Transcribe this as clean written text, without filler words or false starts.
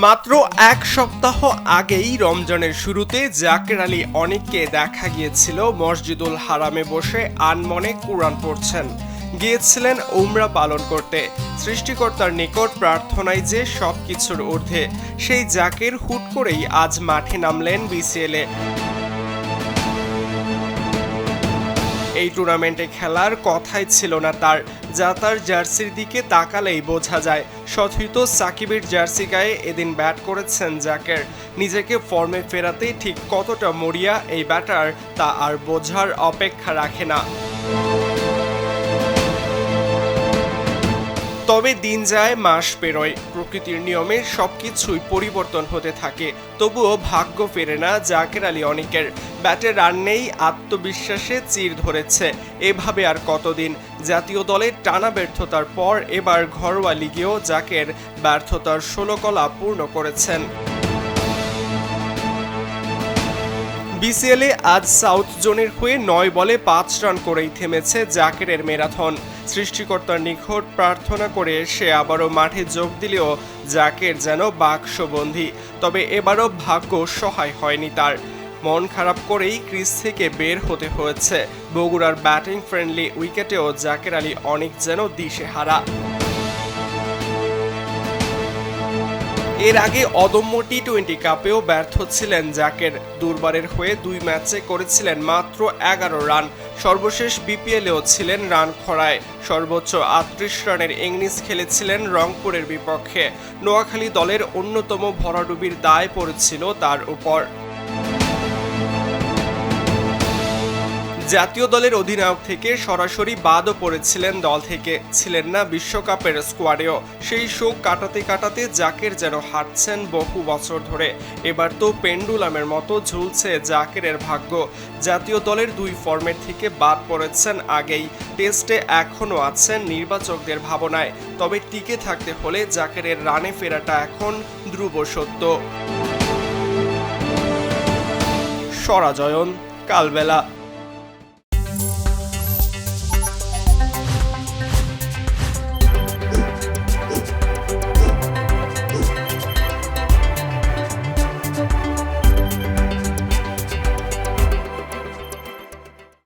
মাত্র এক সপ্তাহ আগেই রমজানের শুরুতে জাকের আলী অনেককে দেখা গিয়েছিল মসজিদুল হারামে বসে আনমনে কুরআন পড়ছেন। গিয়েছিলেন উমরা পালন করতে। সৃষ্টিকর্তার নিকট প্রার্থনায় যে সবকিছুর ঊর্ধ্বে, সেই জাকের হুট করেই আজ মাঠে নামলেন বিসিএলে। এই টুর্নামেন্টে খেলার কথাই ছিল না তার, যা তার জার্সির দিকে তাকালেই বোঝা যায়। সথিত সাকিবের জার্সি গায়ে এদিন ব্যাট করেছেন জাকের। নিজেকে ফর্মে ফেরাতে ঠিক কতটা মরিয়া এই ব্যাটার, তা আর বোঝার অপেক্ষা রাখে না। তবে দিন যায়, মাস পেরোয়, প্রকৃতির নিয়মে সবকিছুই পরিবর্তন হতে থাকে। তবুও ভাগ্য ফেরে না জাকের আলী অনেকের। ব্যাটে রান নেই, আত্মবিশ্বাসে চির ধরেছে। এভাবে আর কতদিন? জাতীয় দলের টানা ব্যর্থতার পর এবার ঘরোয়া লিগেও জাকের ব্যর্থতার 16 কলা পূর্ণ করেছেন। বিসিএলে আজ সাউথ জোনের হয়ে 9 বলে 5 রান করেই থেমেছে জাকেরের ম্যারাথন। সৃষ্টিকর্তার নিকট প্রার্থনা করে সে আবারও মাঠে যোগ দিলেও জাকের যেন বাক্সবন্দী। তবে এবারও ভাগ্য সহায় হয়নি তার। মন খারাপ করেই ক্রিজ থেকে বের হতে হয়েছে। বগুড়ার ব্যাটিং ফ্রেন্ডলি উইকেটেও জাকের আলী অনেক যেন দিশেহারা। এর আগে অদম্য টি-20 কাপেও ব্যর্থ ছিলেন জাকের। দুর্বারের হয়ে 2 ম্যাচে করেছিলেন মাত্র 11 রান। সর্বশেষ বিপিএলেও ছিলেন রান খরায়। সর্বোচ্চ 38 রানের ইনিংস খেলেছিলেন রংপুরের বিপক্ষে। নোয়াখালী দলের অন্যতম ভরাডুবির দায় পড়েছিল তার উপর। জাতীয় দলের অধিনায়ক থেকে সরাসরি বাদও পড়েছিলেন দল থেকে, ছিলেন না বিশ্বকাপের স্কোয়াডেও। সেই শোক কাটাতে কাটাতে জাকের যেন হাঁটছেন বহু বছর ধরে। এবার তো পেন্ডুলামের মতো ঝুলছে জাকেরের ভাগ্য। জাতীয় দলের 2 ফর্মেট থেকে বাদ পড়েছেন আগেই। টেস্টে এখনও আছেন নির্বাচকদের ভাবনায়। তবে টিকে থাকতে হলে জাকেরের রানে ফেরাটা এখন ধ্রুব সত্য। সরাজয়ন, কালবেলা।